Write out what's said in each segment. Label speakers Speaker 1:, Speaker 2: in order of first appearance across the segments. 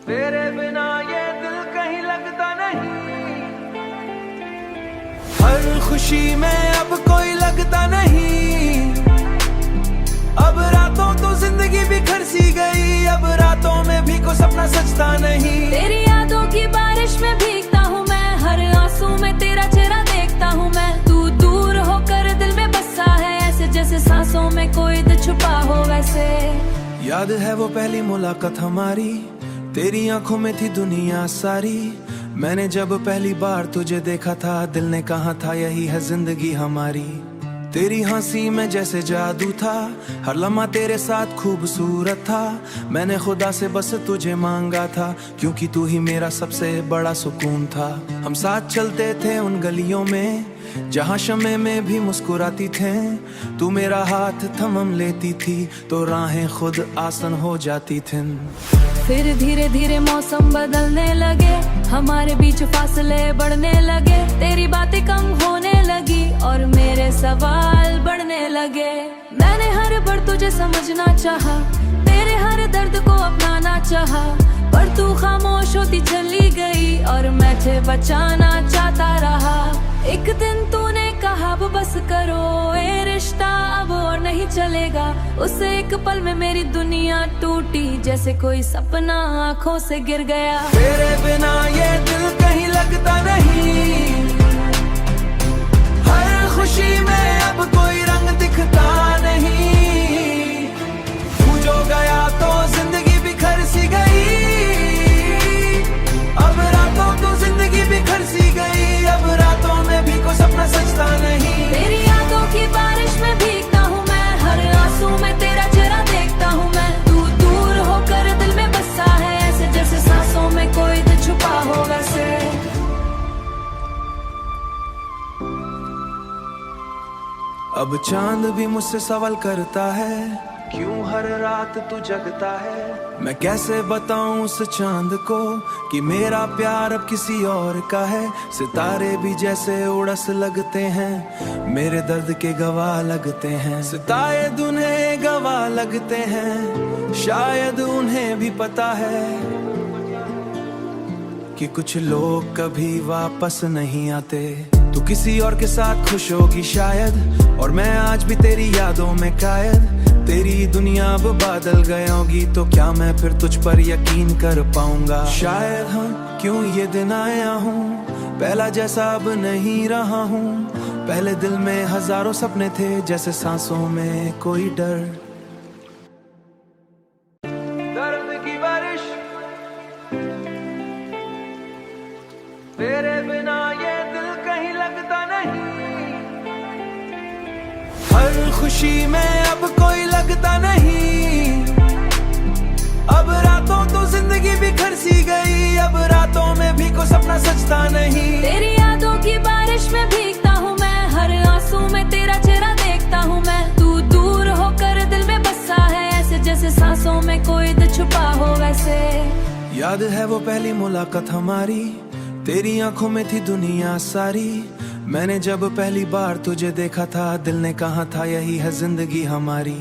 Speaker 1: तेरे बिना ये दिल कहीं लगता नहीं। हर खुशी में अब कोई लगता नहीं। अब रातों तो जिंदगी बिखर सी गई। अब रातों में भी कोई सपना सचता नहीं।
Speaker 2: तेरी यादों की बारिश में भीगता हूँ मैं, हर आंसू में तेरा चेहरा देखता हूँ मैं। तू दूर होकर दिल में बसा है, ऐसे जैसे सांसों में कोई दिल छुपा हो वैसे।
Speaker 1: याद है वो पहली मुलाकात हमारी, तेरी आंखों में थी दुनिया सारी। मैंने जब पहली बार तुझे देखा था, दिल ने कहा था यही है जिंदगी हमारी। तेरी हंसी में जैसे जादू था, हर लम्हा तेरे साथ खूबसूरत था। मैंने खुदा से बस तुझे मांगा था, क्योंकि तू ही मेरा सबसे बड़ा सुकून था। हम साथ चलते थे उन गलियों में जहाँ शमे में भी मुस्कुराती थे। तू मेरा हाथ थमम लेती थी तो राहें खुद आसान हो जाती थीं।
Speaker 2: फिर धीरे धीरे मौसम बदलने लगे, हमारे बीच फासले बढ़ने लगे। तेरी बातें कम होने लगी और मेरे सवाल बढ़ने लगे। मैंने हर बार तुझे समझना चाहा, तेरे हर दर्द को अपनाना चाहा, पर तू खामोश होती चली गई और मैं तुझे बचाना चाहता रहा। एक दिन तूने कहा अब बस करो, ये रिश्ता अब और नहीं चलेगा। उस एक पल में मेरी दुनिया टूटी, जैसे कोई सपना आंखों से गिर गया।
Speaker 1: तेरे बिना ये दिल कहीं लगता नहीं। हर खुशी में अब कोई रंग दिखता नहीं। तू जो गया तो जिंदगी बिखर सी गई। अब रातों तो जिंदगी बिखर सी गई। अब रातों में भी कोई सपना सचता नहीं।
Speaker 2: तेरी यादों की बारिश में भीगता हूँ मैं, हर आंसू में तेरा चेहरा देखता हूँ मैं। तू दूर होकर दिल में बसा है, ऐसे जैसे सांसों में कोई दिल छुपा हो वैसे।
Speaker 1: अब चांद भी मुझसे सवाल करता है, क्यों हर रात तू जगता है। मैं कैसे बताऊं उस चांद को कि मेरा प्यार अब किसी और का है। सितारे भी जैसे उड़स लगते हैं, मेरे दर्द के गवाह लगते हैं। शायद उन्हें गवाह लगते हैं, शायद उन्हें भी पता है कि कुछ लोग कभी वापस नहीं आते। तू किसी और के साथ खुश होगी शायद, और मैं आज भी तेरी यादों में कायद। तेरी दुनिया अब बादल गए होगी, तो क्या मैं फिर तुझ पर यकीन कर पाऊंगा। शायद हाँ, क्यों ये दिन आया हूँ, पहला जैसा अब नहीं रहा हूँ। पहले दिल में हजारों सपने थे, जैसे सांसों में कोई डर। दर्द की बारिश, तेरे बिना ये दिल कहीं लगता नहीं। हर खुशी में अब कोई लगता नहीं। अब रातों तो जिंदगी बिखर सी गई। अब रातों में भी कोई सपना सचता नहीं।
Speaker 2: तेरी यादों की बारिश में भीगता हूँ मैं, हर आंसू में तेरा चेहरा देखता हूँ मैं। तू दूर होकर दिल में बसा है, ऐसे जैसे सांसों में कोई दिल छुपा हो वैसे।
Speaker 1: याद है वो पहली मुलाकात हमारी, तेरी आंखों में थी दुनिया सारी। मैंने जब पहली बार तुझे देखा था, दिल ने कहा था यही है जिंदगी हमारी।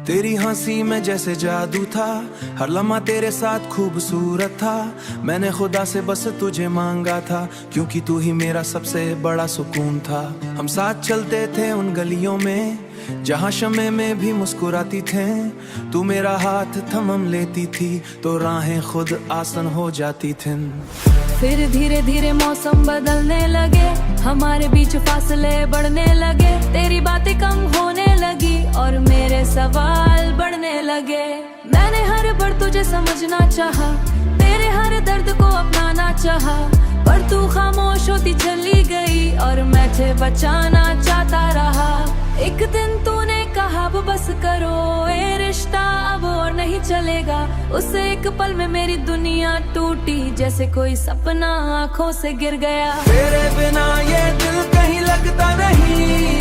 Speaker 1: तेरी हंसी में जैसे जादू था, हर लम्हा तेरे साथ खूबसूरत था। मैंने खुदा से बस तुझे मांगा था, क्योंकि तू ही मेरा सबसे बड़ा सुकून था। हम साथ चलते थे उन गलियों में जहाँ शमे में भी मुस्कुराती थे। तू मेरा हाथ थमम लेती थी तो राहें खुद आसान हो जाती थीं।
Speaker 2: फिर धीरे धीरे मौसम बदलने लगे, हमारे बीच फासले बढ़ने लगे। तेरी बातें कम होने लगी और मेरे सवाल बढ़ने लगे। मैंने हर बार तुझे समझना चाहा, तेरे हर दर्द को अपनाना चाहा, पर तू खामोश होती चली गई और मैं तुझे बचाना चाहता रहा। एक दिन तूने कहा अब बस करो, ये रिश्ता अब और नहीं चलेगा। उस एक पल में मेरी दुनिया टूटी, जैसे कोई सपना आंखों से गिर गया।
Speaker 1: तेरे बिना ये दिल कहीं लगता नहीं।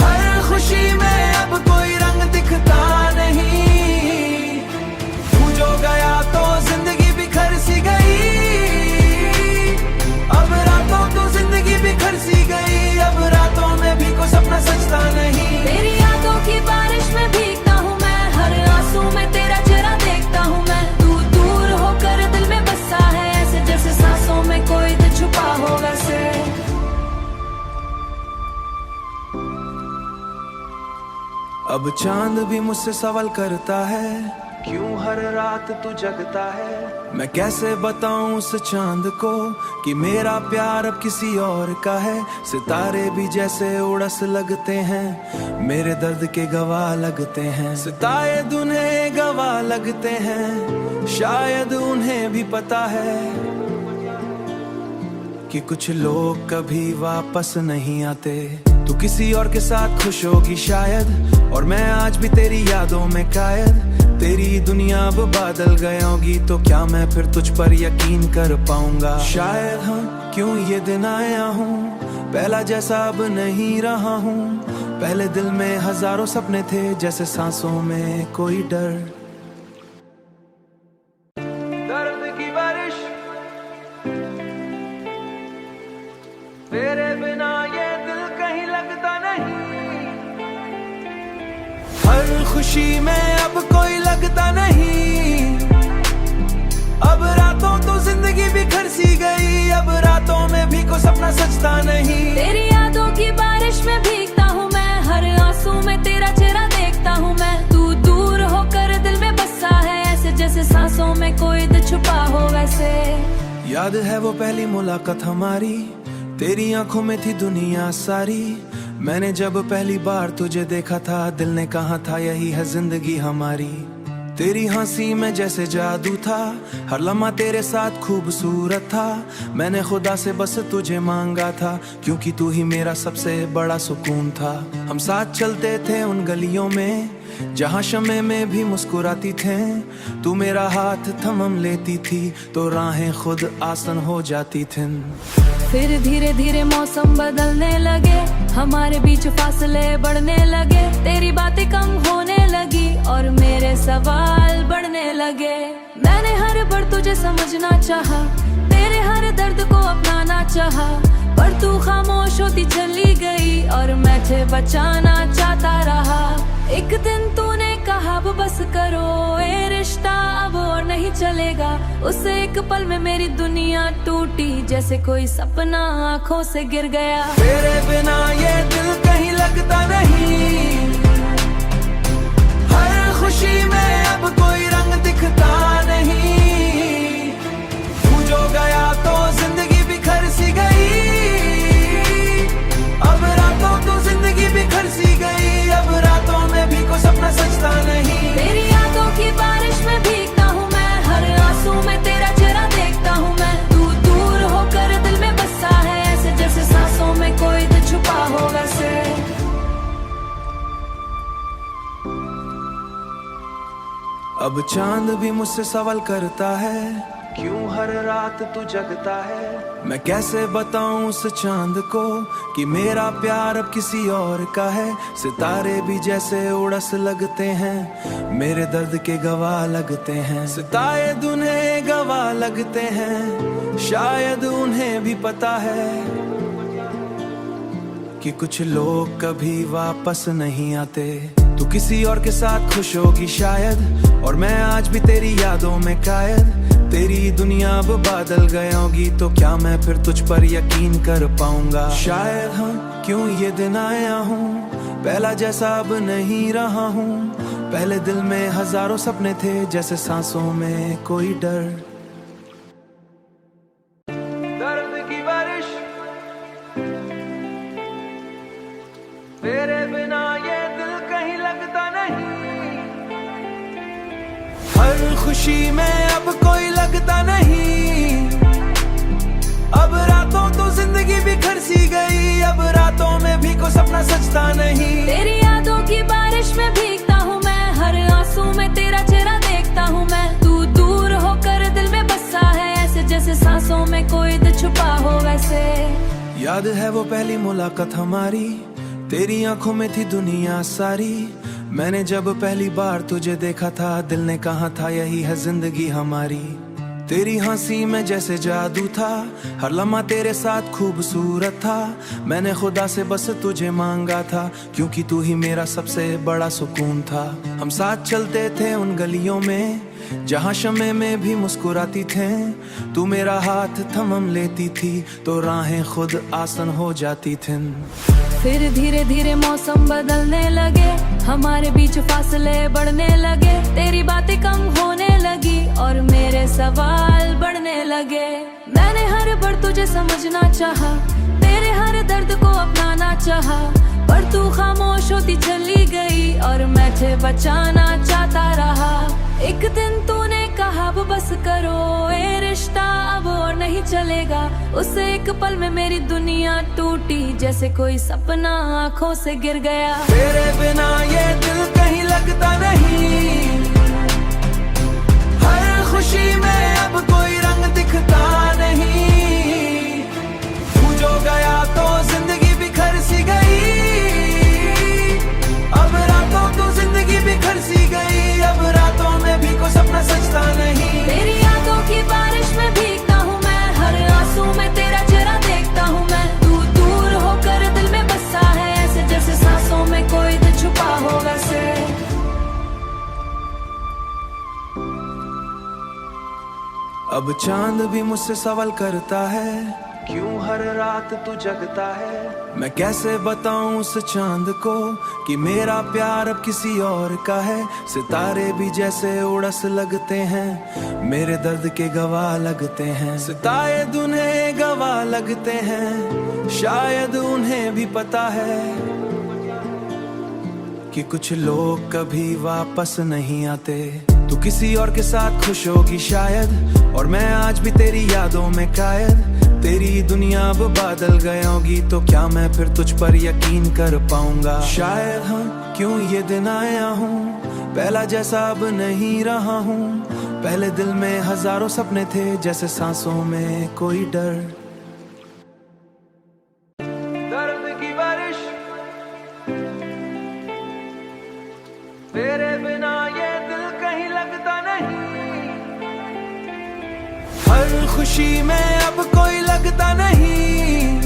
Speaker 1: हर खुशी में अब कोई रंग दिखता नहीं। तू जो गया तो जिंदगी बिखर सी गई। अब रातों तो जिंदगी बिखर सी गई। अब रातों में भी कोई सपना सचता नहीं।
Speaker 2: तेरी यादों की बारिश में भीगता हूँ मैं, हर आंसू में तेरा चेहरा देखता हूँ मैं। तू
Speaker 1: अब चांद भी मुझसे सवाल करता है, क्यों हर रात तू जगता है। मैं कैसे बताऊं उस चांद को कि मेरा प्यार अब किसी और का है। सितारे भी जैसे उड़स लगते हैं, मेरे दर्द के गवाह लगते हैं। शायद उन्हें गवाह लगते हैं, शायद उन्हें भी पता है कि कुछ लोग कभी वापस नहीं आते। तू किसी और के साथ खुश होगी शायद, और मैं आज भी तेरी यादों में कायद। तेरी दुनिया अब बदल गई होगी, तो क्या मैं फिर तुझ पर यकीन कर पाऊंगा। शायद हाँ, क्यों ये दिन आया हूँ, पहला जैसा अब नहीं रहा हूँ। पहले दिल में हजारों सपने थे, जैसे सांसों में कोई डर। दर्द की बारिश तेरे बिना ये दिल कहीं लगता नहीं। हर खुशी में अब कोई लगता नहीं। अब रातों तो जिंदगी बिखर सी गई, अब रातों में भी कोई सपना सजता नहीं।
Speaker 2: तेरी यादों की बारिश में भीगता हूँ मैं, हर आंसू में तेरा चेहरा देखता हूँ मैं। तू दूर होकर दिल में बसा है, ऐसे जैसे सांसों में कोई दिल छुपा हो वैसे।
Speaker 1: याद है वो पहली मुलाकात हमारी, तेरी आंखों में थी दुनिया सारी। मैंने जब पहली बार तुझे देखा था, दिल ने कहा था यही है जिंदगी हमारी। तेरी हंसी में जैसे जादू था, हर लम्हा तेरे साथ खूबसूरत था। मैंने खुदा से बस तुझे मांगा था, क्योंकि तू ही मेरा सबसे बड़ा सुकून था। हम साथ चलते थे उन गलियों में, जहाँ शमे में भी मुस्कुराती थे। तू मेरा हाथ थमम लेती थी, तो राहें खुद आसान हो जाती थीं।
Speaker 2: फिर धीरे धीरे मौसम बदलने लगे, हमारे बीच फासले बढ़ने लगे। तेरी बातें कम होने लगी और मेरे सवाल बढ़ने लगे। मैंने हर बार तुझे समझना चाहा, तेरे हर दर्द को अपनाना चाहा, पर तू खामोश होती चली गई और मैं तुझे बचाना चाहता रहा। एक दिन तूने कहा अब बस करो, ये रिश्ता अब और नहीं चलेगा। उस एक पल में मेरी दुनिया टूटी, जैसे कोई सपना आंखों से गिर गया।
Speaker 1: तेरे बिना ये दिल कहीं लगता नहीं। हर खुशी में अब कोई रंग दिखता नहीं। तू जो गया तो जिंदगी बिखर सी गई। अब रातों तो जिंदगी बिखर सी गई, अब रातों में भी कोई सपना सजता नहीं।
Speaker 2: तेरी यादों की बारिश में भीगता हूँ मैं, हर आंसू में तेरा चेहरा देखता हूँ मैं। तू दूर होकर दिल में बसा है, ऐसे जैसे सांसों में कोई दिल छुपा हो वैसे।
Speaker 1: अब चांद भी मुझसे सवाल करता है, क्यों हर रात तू जगता है। मैं कैसे बताऊं उस चांद को कि मेरा प्यार अब किसी और का है। सितारे भी जैसे उड़स लगते हैं, मेरे दर्द के गवाह लगते हैं। शायद उन्हें गवाह लगते हैं, शायद उन्हें भी पता है कि कुछ लोग कभी वापस नहीं आते। तू किसी और के साथ खुश होगी शायद, और मैं आज भी तेरी यादों में कायद। तेरी दुनिया अब बदल गई होगी, तो क्या मैं फिर तुझ पर यकीन कर पाऊंगा। शायद हाँ, क्यों ये दिन आया हूँ, पहला जैसा अब नहीं रहा हूँ। पहले दिल में हजारों सपने थे, जैसे सांसों में कोई डर। दर्द की बारिश तेरे बिना ये दिल कहीं लगता नहीं। हर खुशी में अब कोई लगता नहीं। अब रातों तो जिंदगी बिखर सी गई, अब रातों में भी कोई सपना सजता नहीं।
Speaker 2: तेरी यादों की बारिश में भीगता हूँ मैं, हर आंसू में तेरा चेहरा देखता हूँ मैं। तू दूर होकर दिल में बसा है, ऐसे जैसे सांसों में कोई दिल छुपा हो वैसे।
Speaker 1: याद है वो पहली मुलाकात हमारी, तेरी आंखों में थी दुनिया सारी। मैंने जब पहली बार तुझे देखा था, दिल ने कहा था यही है जिंदगी हमारी। तेरी हंसी में जैसे जादू था, हर लम्हा तेरे साथ खूबसूरत था। मैंने खुदा से बस तुझे मांगा था, क्योंकि तू ही मेरा सबसे बड़ा सुकून था। हम साथ चलते थे उन गलियों में, जहाँ शमे में भी मुस्कुराती थे। तू मेरा हाथ थमम लेती थी, तो राहें खुद आसान हो जाती थीं।
Speaker 2: फिर धीरे धीरे मौसम बदलने लगे, हमारे बीच फासले बढ़ने लगे, तेरी बातें कम होने लगी और मेरे सवाल बढ़ने लगे। मैंने हर बार तुझे समझना चाहा, तेरे हर दर्द को अपनाना चाहा, पर तू खामोश होती चली गई और मैं तुझे बचाना चाहता रहा। एक दिन तूने कहा अब बस करो, ये रिश्ता अब और नहीं चलेगा। उस एक पल में मेरी दुनिया टूटी, जैसे कोई सपना आंखों से गिर गया।
Speaker 1: तेरे बिना ये दिल कहीं लगता नहीं, हर खुशी में अब कोई रंग दिखता नहीं। तू जो गया तो जिंदगी बिखर सी गई, अब रातों तो जिंदगी बिखर सी गई, अब रातों में भी कोई सपना सजता नहीं।
Speaker 2: तेरी यादों की बारिश में भीगता हूँ मैं, हर आंसू में तेरा चेहरा देखता हूँ मैं। तू दूर होकर दिल में बसा है, ऐसे जैसे सांसों में कोई दिल छुपा हो वैसे।
Speaker 1: अब चांद भी मुझसे सवाल करता है, क्यों हर रात तू जगता है। मैं कैसे बताऊं उस चांद को कि मेरा प्यार अब किसी और का है। सितारे भी जैसे उड़स लगते हैं, मेरे दर्द के गवाह लगते हैं। सितारे उन्हें गवाह लगते हैं, शायद उन्हें भी पता है कि कुछ लोग कभी वापस नहीं आते। तू किसी और के साथ खुश होगी शायद, और मैं आज भी तेरी यादों में कायद। तेरी दुनिया अब बदल गई होगी, तो क्या मैं फिर तुझ पर यकीन कर पाऊंगा। शायद हाँ, क्यों ये दिन आया हूँ, पहला जैसा अब नहीं रहा हूँ। पहले दिल में हजारों सपने थे, जैसे सांसों में कोई डर। दर्द की बारिश, तेरे बिना ये दिल कहीं लगता नहीं। हर खुशी में अब कोई लगता नहीं,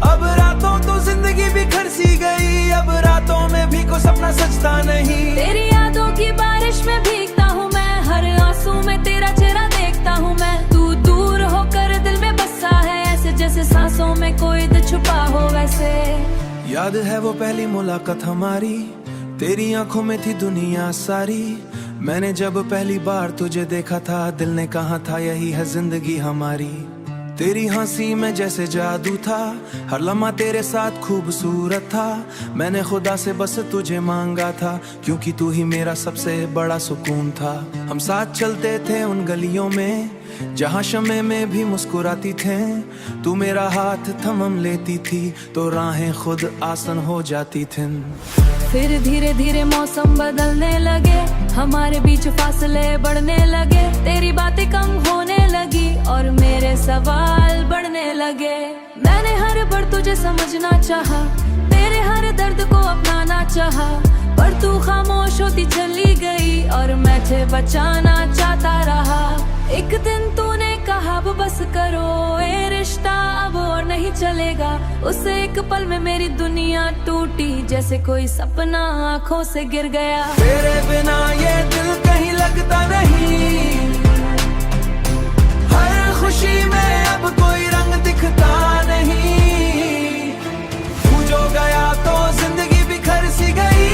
Speaker 1: अब रातों तो जिंदगी बिखर सी गई, अब रातों में भी कोई सपना सजता नहीं।
Speaker 2: तेरी यादों की बारिश में भीगता हूँ मैं, हर आंसू में तेरा चेहरा देखता हूँ मैं। तू दूर होकर दिल में बसा है, ऐसे जैसे सांसों में कोई दिल छुपा हो वैसे।
Speaker 1: याद है वो पहली मुलाकात हमारी, तेरी आंखों में थी दुनिया सारी। मैंने जब पहली बार तुझे देखा था, दिल ने कहा था यही है जिंदगी हमारी। तेरी हंसी में जैसे जादू था, हर लम्हा तेरे साथ खूबसूरत था। मैंने खुदा से बस तुझे मांगा था, क्योंकि तू ही मेरा सबसे बड़ा सुकून था। हम साथ चलते थे उन गलियों में, जहाँ शमे में भी मुस्कुराती थे। तू मेरा हाथ थमम लेती थी, तो राहें खुद आसान हो जाती थी।
Speaker 2: फिर धीरे धीरे मौसम बदलने लगे, हमारे बीच फासले बढ़ने लगे, तेरी बातें कम होने लगी और मेरे सवाल बढ़ने लगे। मैंने हर बार तुझे समझना चाहा, तेरे हर दर्द को अपनाना चाहा, पर तू खामोश होती चली गई और मैं तुझे बचाना चाहता रहा। एक दिन तूने कहा अब बस करो, ये रिश्ता अब और नहीं चलेगा। उस एक पल में मेरी दुनिया टूटी, जैसे कोई सपना आंखों से गिर गया।
Speaker 1: तेरे बिना ये दिल कहीं लगता नहीं, हर खुशी में अब कोई रंग दिखता नहीं। तू जो गया तो जिंदगी बिखर सी गई,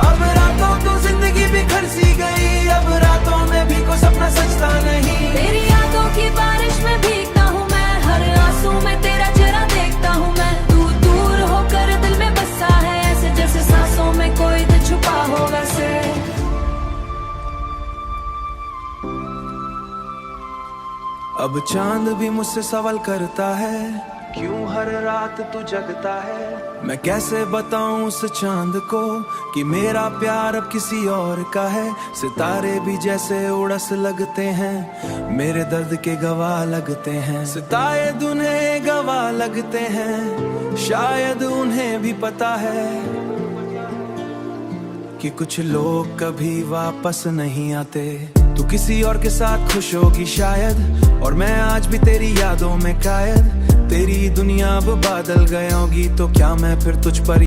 Speaker 1: अब रातों तो जिंदगी बिखर सी गई, अब रातों में भी कोई सपना सजता नहीं।
Speaker 2: तेरी यादों की बारिश में भीगता हूँ मैं, हर आंसू में तेरा चेहरा देखता हूँ मैं। तू दूर होकर दिल में बसा है, ऐसे जैसे सांसों में कोई दिल छुपा हो वैसे।
Speaker 1: अब चांद भी मुझसे सवाल करता है, क्यों हर रात तू जगता है। मैं कैसे बताऊं उस चांद को कि मेरा प्यार अब किसी और का है। सितारे भी जैसे उड़स लगते हैं, मेरे दर्द के गवाह लगते हैं। सितारे उन्हें गवाह लगते हैं, शायद उन्हें भी पता है कि कुछ लोग कभी वापस नहीं आते। तू किसी और के साथ खुश होगी शायद, और मैं आज भी तेरी यादों में कायद। तेरी दुनिया अब बदल गई होगी, तो क्या मैं फिर तुझ पर